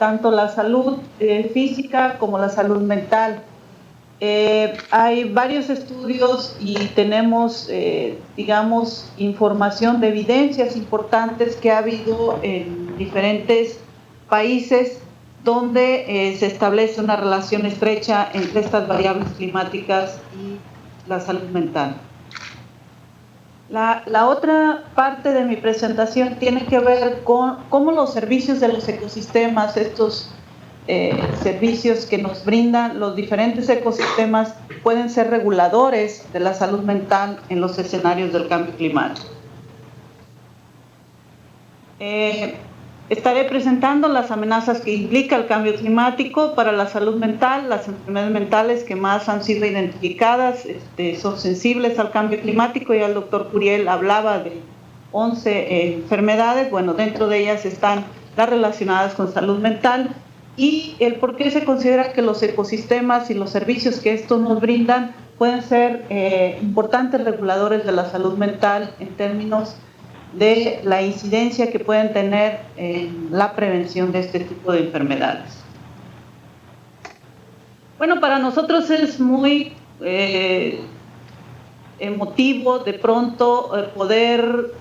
tanto la salud física como la salud mental. Hay varios estudios y tenemos, digamos, información de evidencias importantes que ha habido en diferentes países donde se establece una relación estrecha entre estas variables climáticas y la salud mental. La otra parte de mi presentación tiene que ver con cómo los servicios de los ecosistemas, estos servicios que nos brindan los diferentes ecosistemas, pueden ser reguladores de la salud mental en los escenarios del cambio climático. Estaré presentando las amenazas que implica el cambio climático para la salud mental. Las enfermedades mentales que más han sido identificadas son sensibles al cambio climático. Ya el doctor Curiel hablaba de 11 enfermedades. Bueno, dentro de ellas están las relacionadas con salud mental y el por qué se considera que los ecosistemas y los servicios que estos nos brindan pueden ser importantes reguladores de la salud mental en términos de la incidencia que pueden tener en la prevención de este tipo de enfermedades. Bueno, para nosotros es muy emotivo de pronto poder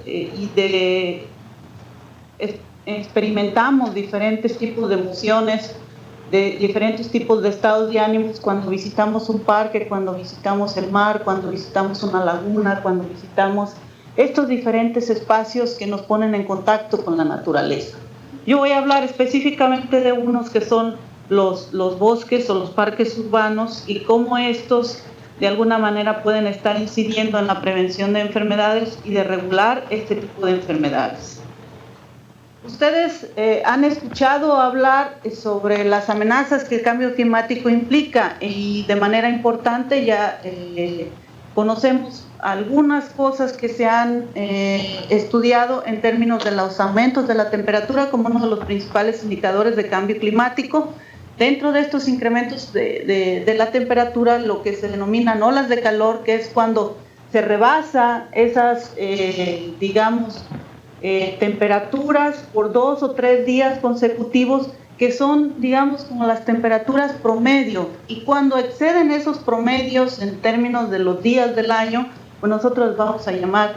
experimentamos diferentes tipos de emociones, de diferentes tipos de estados de ánimos cuando visitamos un parque, cuando visitamos el mar, cuando visitamos una laguna, cuando visitamos estos diferentes espacios que nos ponen en contacto con la naturaleza. Yo voy a hablar específicamente de unos que son los bosques o los parques urbanos y cómo estos de alguna manera pueden estar incidiendo en la prevención de enfermedades y de regular este tipo de enfermedades. Ustedes han escuchado hablar sobre las amenazas que el cambio climático implica y de manera importante ya conocemos algunas cosas que se han estudiado en términos de los aumentos de la temperatura como uno de los principales indicadores de cambio climático. Dentro de estos incrementos de la temperatura, lo que se denominan olas de calor, que es cuando se rebasa esas, temperaturas por 2 o 3 días consecutivos, que son, digamos, como las temperaturas promedio. Y cuando exceden esos promedios en términos de los días del año, pues nosotros vamos a llamar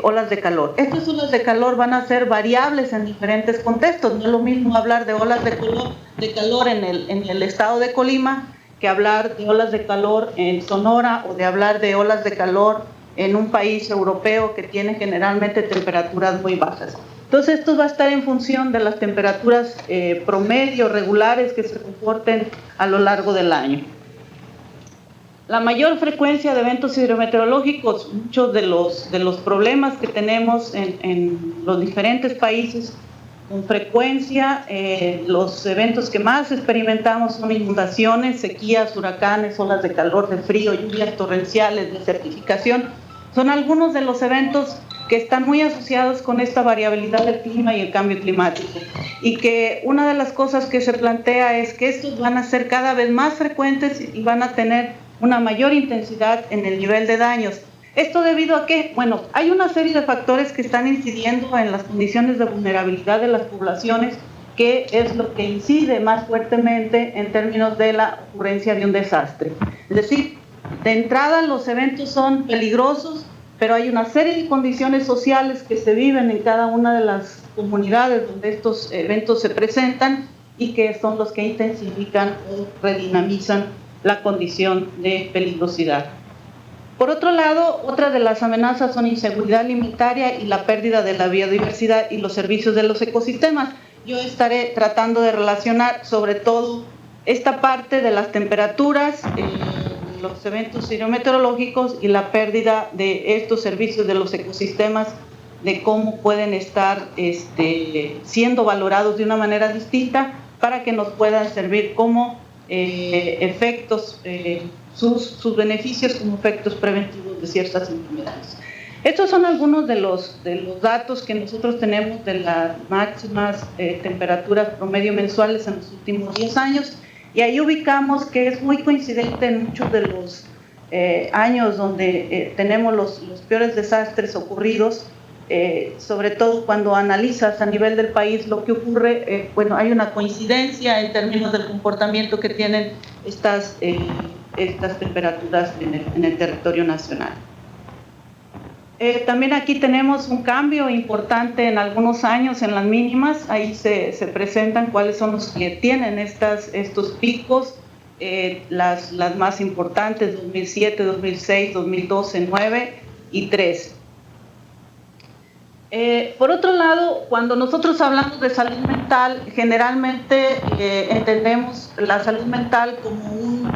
olas de calor. Estas olas de calor van a ser variables en diferentes contextos. No es lo mismo hablar de olas de calor en el estado de Colima que hablar de olas de calor en Sonora o de hablar de olas de calor en un país europeo que tiene generalmente temperaturas muy bajas. Entonces, esto va a estar en función de las temperaturas promedio, regulares, que se comporten a lo largo del año. La mayor frecuencia de eventos hidrometeorológicos, muchos de los problemas que tenemos en los diferentes países, con frecuencia los eventos que más experimentamos son inundaciones, sequías, huracanes, olas de calor, de frío, lluvias torrenciales, desertificación. Son algunos de los eventos que están muy asociados con esta variabilidad del clima y el cambio climático. Y que una de las cosas que se plantea es que estos van a ser cada vez más frecuentes y van a tener una mayor intensidad en el nivel de daños. ¿Esto debido a qué? Bueno, hay una serie de factores que están incidiendo en las condiciones de vulnerabilidad de las poblaciones, que es lo que incide más fuertemente en términos de la ocurrencia de un desastre. Es decir, de entrada los eventos son peligrosos, pero hay una serie de condiciones sociales que se viven en cada una de las comunidades donde estos eventos se presentan y que son los que intensifican o redinamizan la condición de peligrosidad. Por otro lado, otra de las amenazas son inseguridad alimentaria y la pérdida de la biodiversidad y los servicios de los ecosistemas. Yo estaré tratando de relacionar sobre todo esta parte de las temperaturas, los eventos hidrometeorológicos y la pérdida de estos servicios de los ecosistemas, de cómo pueden estar siendo valorados de una manera distinta para que nos puedan servir como efectos, sus beneficios como efectos preventivos de ciertas enfermedades. Estos son algunos de los datos que nosotros tenemos de las máximas temperaturas promedio mensuales en los últimos 10 años, y ahí ubicamos que es muy coincidente en muchos de los años donde tenemos los peores desastres ocurridos, sobre todo cuando analizas a nivel del país lo que ocurre, bueno, hay una coincidencia en términos del comportamiento que tienen estas temperaturas en el territorio nacional. También aquí tenemos un cambio importante en algunos años en las mínimas. Ahí se presentan cuáles son los que tienen estos picos, las más importantes, 2007, 2006, 2012, 9 y 13. Por otro lado, cuando nosotros hablamos de salud mental, generalmente entendemos la salud mental como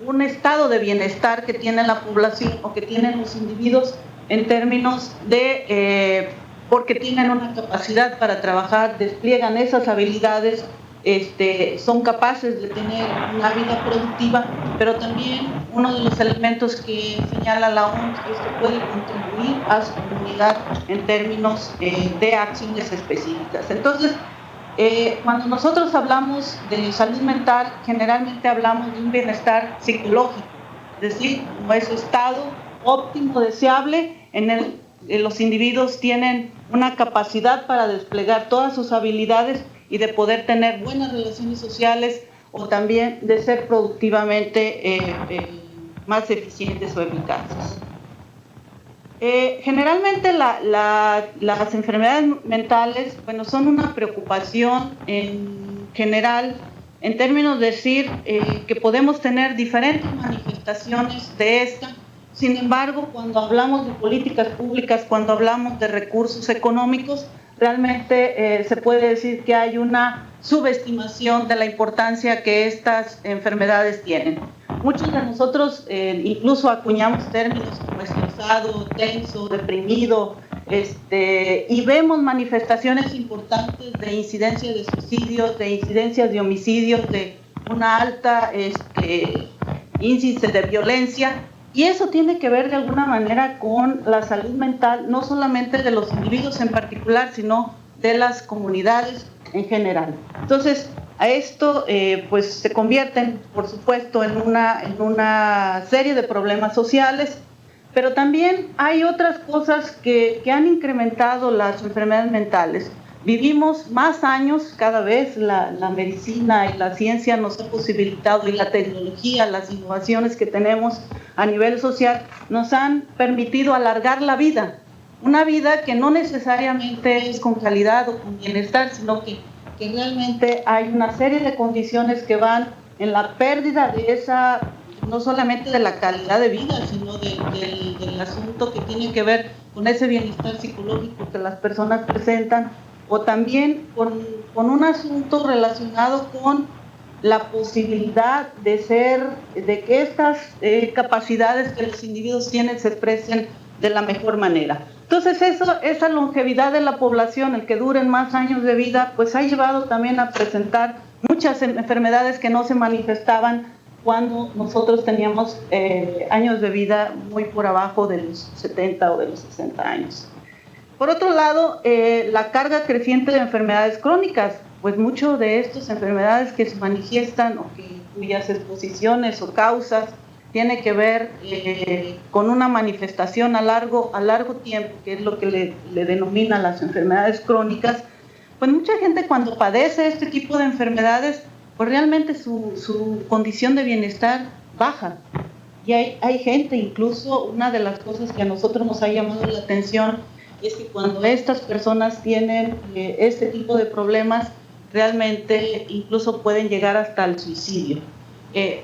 un estado de bienestar que tiene la población o que tienen los individuos en términos de, porque tienen una capacidad para trabajar, despliegan esas habilidades, son capaces de tener una vida productiva, pero también uno de los elementos que señala la OMS es que puede contribuir a su comunidad en términos de acciones específicas. Entonces, cuando nosotros hablamos de salud mental, generalmente hablamos de un bienestar psicológico, es decir, como ese estado óptimo, deseable, en los individuos tienen una capacidad para desplegar todas sus habilidades y de poder tener buenas relaciones sociales o también de ser productivamente más eficientes o eficaces. Generalmente las enfermedades mentales, bueno, son una preocupación en general en términos de decir que podemos tener diferentes manifestaciones de esta. Sin embargo, cuando hablamos de políticas públicas, cuando hablamos de recursos económicos, realmente se puede decir que hay una subestimación de la importancia que estas enfermedades tienen. Muchos de nosotros incluso acuñamos términos como estresado, tenso, deprimido, y vemos manifestaciones importantes de incidencia de suicidios, de incidencias de homicidios, de una alta índice de violencia. Y eso tiene que ver de alguna manera con la salud mental, no solamente de los individuos en particular, sino de las comunidades en general. Entonces, a esto pues se convierten, por supuesto, en una serie de problemas sociales, pero también hay otras cosas que han incrementado las enfermedades mentales. Vivimos más años cada vez, la medicina y la ciencia nos ha posibilitado, y la tecnología, las innovaciones que tenemos a nivel social, nos han permitido alargar la vida. Una vida que no necesariamente es con calidad o con bienestar, sino que realmente hay una serie de condiciones que van en la pérdida de esa, no solamente de la calidad de vida, sino del asunto que tiene que ver con ese bienestar psicológico que las personas presentan, o también con un asunto relacionado con la posibilidad de que estas capacidades que los individuos tienen se expresen de la mejor manera. Entonces esa longevidad de la población, el que duren más años de vida, pues ha llevado también a presentar muchas enfermedades que no se manifestaban cuando nosotros teníamos años de vida muy por abajo de los 70 o de los 60 años. Por otro lado, la carga creciente de enfermedades crónicas, pues muchas de estas enfermedades que se manifiestan o cuyas exposiciones o causas tiene que ver con una manifestación a largo tiempo, que es lo que le denomina las enfermedades crónicas. Pues mucha gente cuando padece este tipo de enfermedades, pues realmente su condición de bienestar baja. Y hay gente, incluso una de las cosas que a nosotros nos ha llamado la atención es que cuando estas personas tienen este tipo de problemas, realmente incluso pueden llegar hasta el suicidio.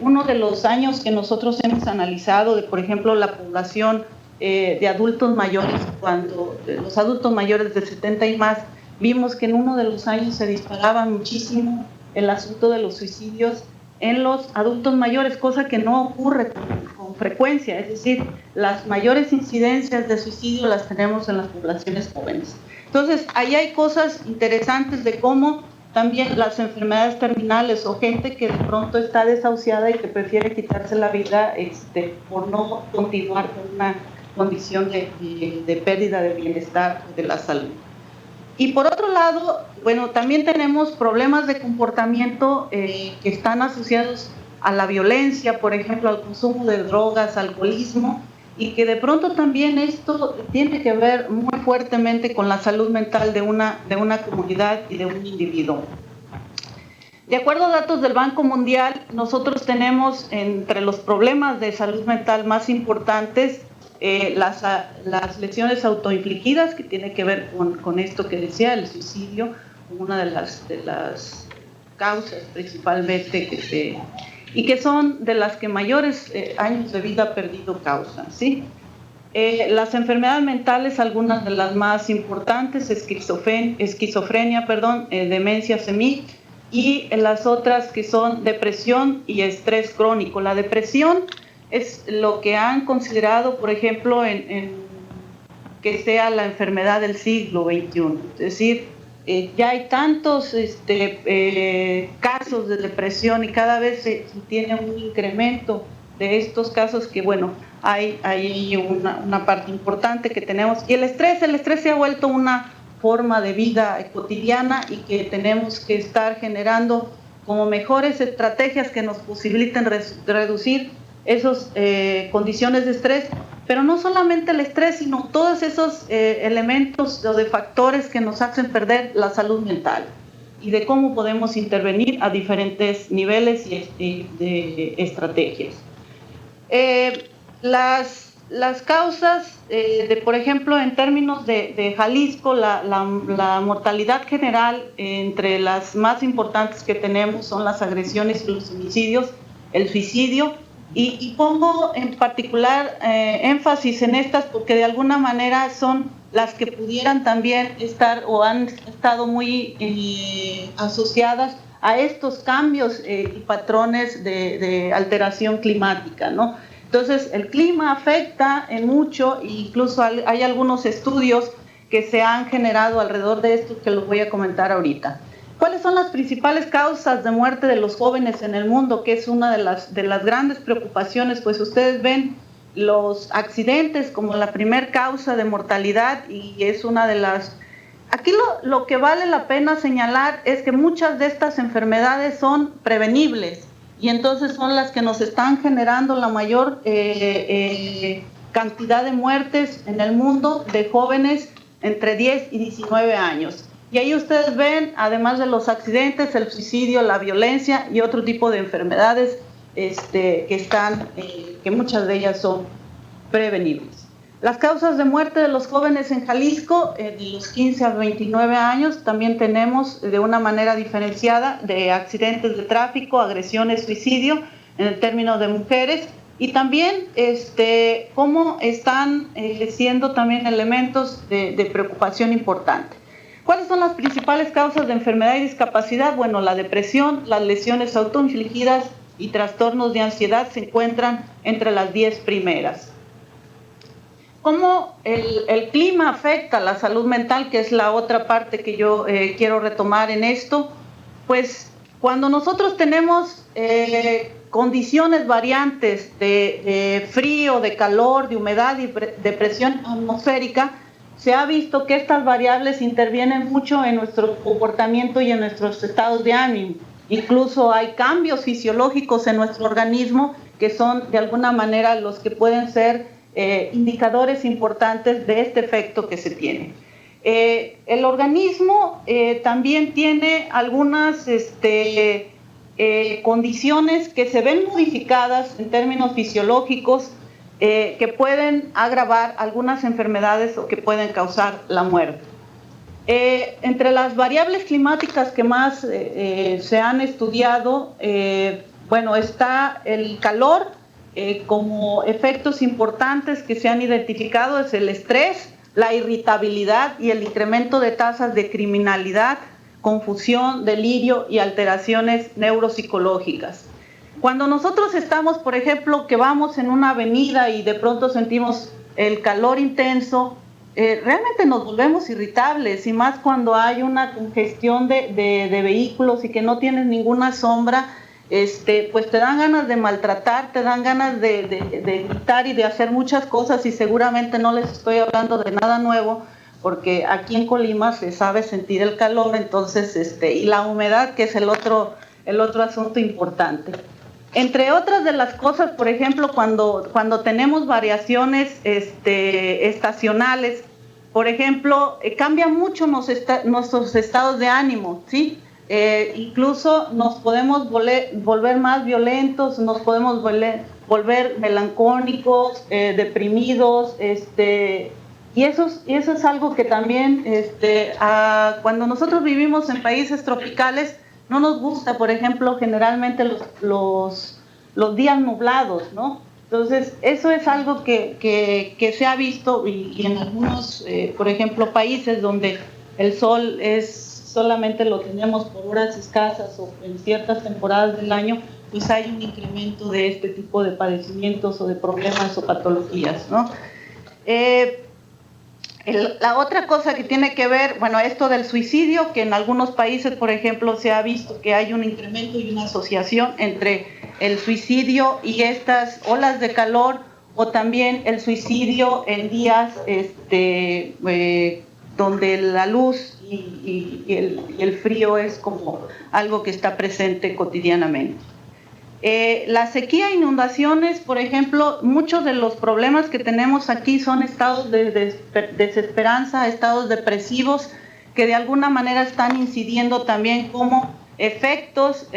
Uno de los años que nosotros hemos analizado, por ejemplo, la población de adultos mayores, cuando los adultos mayores de 70 y más, vimos que en uno de los años se disparaba muchísimo el asunto de los suicidios en los adultos mayores, cosa que no ocurre con frecuencia, es decir, las mayores incidencias de suicidio las tenemos en las poblaciones jóvenes. Entonces, ahí hay cosas interesantes de cómo también las enfermedades terminales o gente que de pronto está desahuciada y que prefiere quitarse la vida por no continuar con una condición de pérdida de bienestar de la salud. Y por otro lado, bueno, también tenemos problemas de comportamiento que están asociados a la violencia, por ejemplo, al consumo de drogas, alcoholismo, y que de pronto también esto tiene que ver muy fuertemente con la salud mental de una comunidad y de un individuo. De acuerdo a datos del Banco Mundial, nosotros tenemos entre los problemas de salud mental más importantes las lesiones autoinfligidas, que tiene que ver con esto que decía, el suicidio, una de las causas principalmente y que son de las que mayores años de vida perdido causan, ¿sí? Las enfermedades mentales, algunas de las más importantes, esquizofrenia, demencia senil, y las otras que son depresión y estrés crónico. La depresión es lo que han considerado, por ejemplo, que sea la enfermedad del siglo XXI. Es decir, ya hay tantos casos de depresión y cada vez se tiene un incremento de estos casos que, bueno, hay una parte importante que tenemos. Y el estrés se ha vuelto una forma de vida cotidiana y que tenemos que estar generando como mejores estrategias que nos posibiliten reducir esas condiciones de estrés, pero no solamente el estrés, sino todos esos elementos o de factores que nos hacen perder la salud mental y de cómo podemos intervenir a diferentes niveles y de estrategias. Las causas, por ejemplo, en términos de Jalisco, la mortalidad general entre las más importantes que tenemos son las agresiones y los homicidios, el suicidio, y pongo en particular énfasis en estas porque de alguna manera son las que pudieran también estar o han estado muy asociadas a estos cambios y patrones de alteración climática, ¿no? Entonces, el clima afecta en mucho, incluso hay algunos estudios que se han generado alrededor de esto que los voy a comentar ahorita. ¿Cuáles son las principales causas de muerte de los jóvenes en el mundo? Que es una de las grandes preocupaciones, pues ustedes ven los accidentes como la primer causa de mortalidad y es una de las... Aquí lo que vale la pena señalar es que muchas de estas enfermedades son prevenibles y entonces son las que nos están generando la mayor cantidad de muertes en el mundo de jóvenes entre 10 y 19 años. Y ahí ustedes ven, además de los accidentes, el suicidio, la violencia y otro tipo de enfermedades que muchas de ellas son prevenibles. Las causas de muerte de los jóvenes en Jalisco, de los 15 a 29 años, también tenemos de una manera diferenciada de accidentes de tráfico, agresiones, suicidio, en el término de mujeres, y también cómo están siendo también elementos de preocupación importante. ¿Cuáles son las principales causas de enfermedad y discapacidad? Bueno, la depresión, las lesiones autoinfligidas y trastornos de ansiedad se encuentran entre las 10 primeras. ¿Cómo el clima afecta la salud mental? Que es la otra parte que yo quiero retomar en esto. Pues cuando nosotros tenemos condiciones variantes de frío, de calor, de humedad y de presión atmosférica, se ha visto que estas variables intervienen mucho en nuestro comportamiento y en nuestros estados de ánimo. Incluso hay cambios fisiológicos en nuestro organismo que son de alguna manera los que pueden ser indicadores importantes de este efecto que se tiene. El organismo también tiene algunas condiciones que se ven modificadas en términos fisiológicos que pueden agravar algunas enfermedades o que pueden causar la muerte. Entre las variables climáticas que más se han estudiado, está el calor como efectos importantes que se han identificado, es el estrés, la irritabilidad y el incremento de tasas de criminalidad, confusión, delirio y alteraciones neuropsicológicas. Cuando nosotros estamos, por ejemplo, que vamos en una avenida y de pronto sentimos el calor intenso, realmente nos volvemos irritables, y más cuando hay una congestión de vehículos y que no tienes ninguna sombra, pues te dan ganas de maltratar, te dan ganas de gritar y de hacer muchas cosas, y seguramente no les estoy hablando de nada nuevo, porque aquí en Colima se sabe sentir el calor, entonces, y la humedad, que es el otro asunto importante. Entre otras de las cosas, por ejemplo, cuando tenemos variaciones estacionales, por ejemplo, cambian mucho nuestros estados de ánimo, ¿sí? Incluso nos podemos volver más violentos, nos podemos volver melancólicos, deprimidos, y eso es algo que también, cuando nosotros vivimos en países tropicales, no nos gusta, por ejemplo, generalmente los días nublados, ¿no? Entonces, eso es algo que se ha visto y en algunos, por ejemplo, países donde el sol solamente lo tenemos por horas escasas o en ciertas temporadas del año, pues hay un incremento de este tipo de padecimientos o de problemas o patologías, ¿no? La otra cosa que tiene que ver, bueno, esto del suicidio, que en algunos países, por ejemplo, se ha visto que hay un incremento y una asociación entre el suicidio y estas olas de calor, o también el suicidio en días donde la luz y el frío es como algo que está presente cotidianamente. La sequía e inundaciones, por ejemplo, muchos de los problemas que tenemos aquí son estados de desesperanza, estados depresivos, que de alguna manera están incidiendo también como efectos.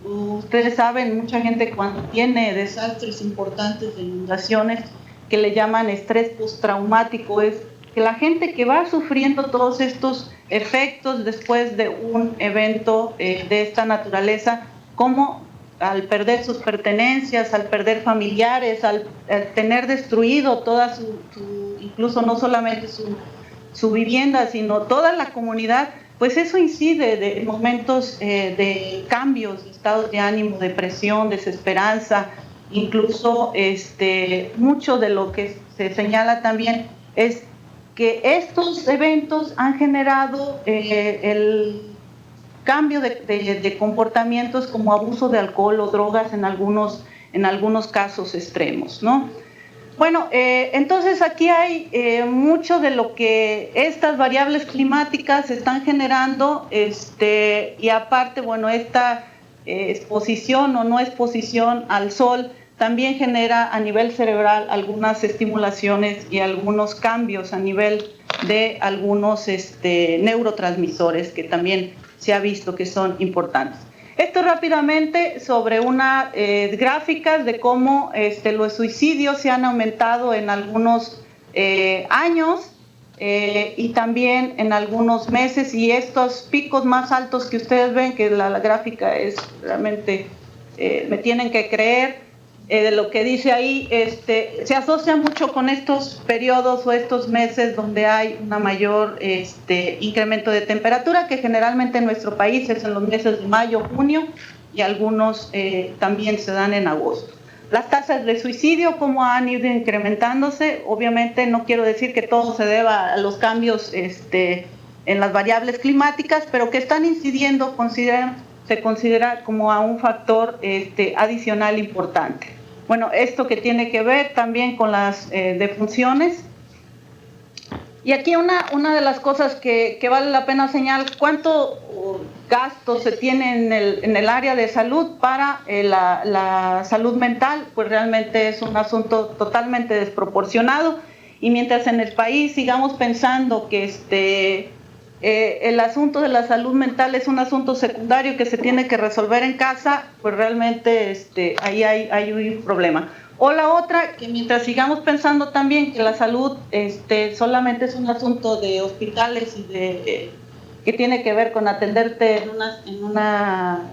Ustedes saben, mucha gente cuando tiene desastres importantes de inundaciones, que le llaman estrés postraumático, es que la gente que va sufriendo todos estos efectos después de un evento de esta naturaleza, como al perder sus pertenencias, al perder familiares, al tener destruido toda incluso no solamente su vivienda, sino toda la comunidad, pues eso incide de momentos de cambios, de estados de ánimo, depresión, desesperanza, incluso mucho de lo que se señala también es que estos eventos han generado el cambio de comportamientos como abuso de alcohol o drogas en algunos casos extremos, ¿no? Bueno, entonces aquí hay mucho de lo que estas variables climáticas están generando, y aparte, bueno, esta exposición o no exposición al sol también genera a nivel cerebral algunas estimulaciones y algunos cambios a nivel de algunos neurotransmisores que también se ha visto que son importantes. Esto rápidamente sobre unas gráficas de cómo los suicidios se han aumentado en algunos años y también en algunos meses, y estos picos más altos que ustedes ven, que la gráfica es realmente, me tienen que creer, de lo que dice ahí, se asocia mucho con estos periodos o estos meses donde hay una mayor incremento de temperatura, que generalmente en nuestro país es en los meses de mayo, junio, y algunos también se dan en agosto. Las tasas de suicidio, cómo han ido incrementándose, obviamente no quiero decir que todo se deba a los cambios en las variables climáticas, pero que están incidiendo, se considera como a un factor adicional importante. Bueno, esto que tiene que ver también con las defunciones. Y aquí una de las cosas que vale la pena señalar, cuánto gasto se tiene en el área de salud para la salud mental, pues realmente es un asunto totalmente desproporcionado, y mientras en el país sigamos pensando que el asunto de la salud mental es un asunto secundario que se tiene que resolver en casa, pues realmente ahí hay un problema. O la otra, que mientras sigamos pensando también que la salud solamente es un asunto de hospitales y que tiene que ver con atenderte en una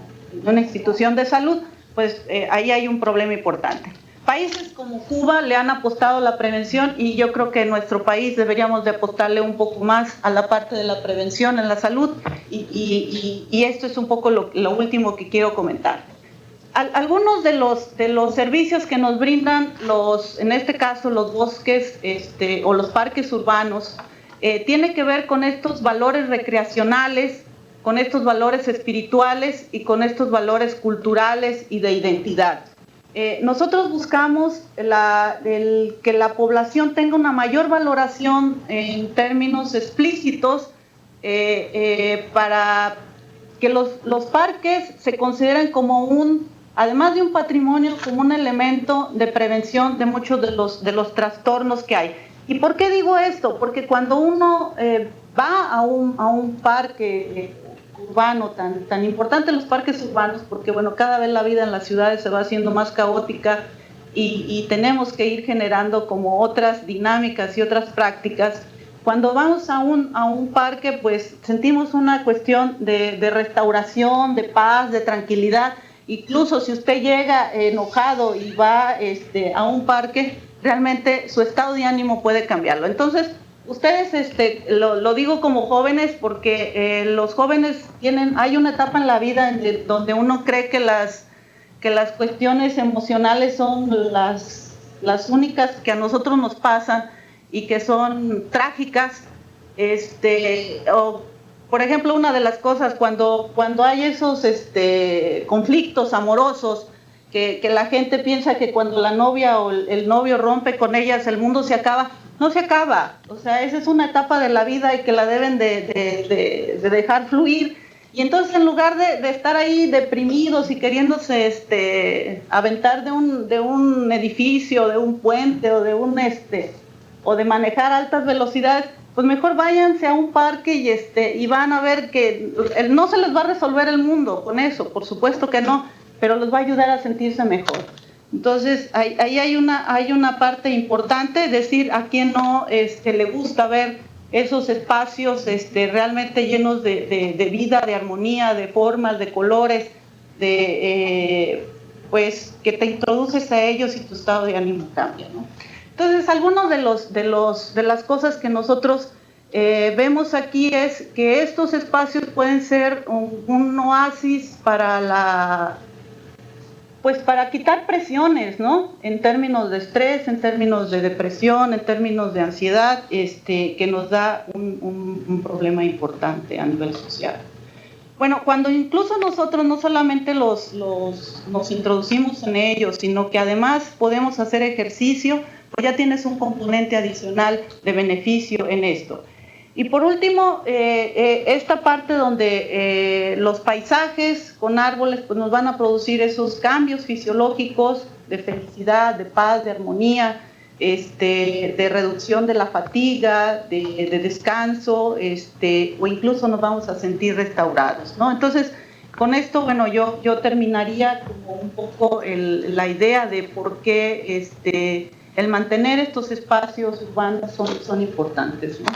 institución de salud, pues ahí hay un problema importante. Países como Cuba le han apostado a la prevención, y yo creo que en nuestro país deberíamos de apostarle un poco más a la parte de la prevención en la salud, y esto es un poco lo último que quiero comentar. Algunos de los servicios que nos brindan en este caso los bosques o los parques urbanos, tiene que ver con estos valores recreacionales, con estos valores espirituales y con estos valores culturales y de identidad. Nosotros buscamos que la población tenga una mayor valoración en términos explícitos para que los parques se consideren como un además de un patrimonio, como un elemento de prevención de muchos de los trastornos que hay. ¿Y por qué digo esto? Porque cuando uno va a un parque urbano tan importante, los parques urbanos, porque bueno, cada vez la vida en las ciudades se va haciendo más caótica y tenemos que ir generando como otras dinámicas y otras prácticas. Cuando vamos a un parque, pues sentimos una cuestión de restauración, de paz, de tranquilidad. Incluso si usted llega enojado y va a un parque, realmente su estado de ánimo puede cambiarlo. Entonces, ustedes, lo digo como jóvenes porque los jóvenes hay una etapa en la vida donde uno cree que las cuestiones emocionales son las únicas que a nosotros nos pasan y que son trágicas, o por ejemplo, una de las cosas cuando hay esos conflictos amorosos, que la gente piensa que cuando la novia o el novio rompe con ellas el mundo se acaba. No se acaba, o sea, esa es una etapa de la vida y que la deben de dejar fluir. Y entonces, en lugar de estar ahí deprimidos y queriéndose aventar de un edificio, de un puente o de manejar altas velocidades, pues mejor váyanse a un parque y van a ver que no se les va a resolver el mundo con eso, por supuesto que no, pero les va a ayudar a sentirse mejor. Entonces, ahí hay una parte importante, es decir, a quien no le gusta ver esos espacios realmente llenos de vida, de armonía, de formas, de colores, pues que te introduces a ellos y tu estado de ánimo cambia, ¿no? Entonces, algunos de las cosas que nosotros vemos aquí es que estos espacios pueden ser un oasis para quitar presiones, ¿no? En términos de estrés, en términos de depresión, en términos de ansiedad, que nos da un problema importante a nivel social. Bueno, cuando incluso nosotros no solamente nos introducimos en ellos, sino que además podemos hacer ejercicio, pues ya tienes un componente adicional de beneficio en esto. Y por último, esta parte donde los paisajes con árboles pues nos van a producir esos cambios fisiológicos de felicidad, de paz, de armonía, de reducción de la fatiga, de descanso, o incluso nos vamos a sentir restaurados, ¿no? Entonces, con esto, bueno, yo terminaría como un poco la idea de por qué el mantener estos espacios urbanos son importantes, ¿no?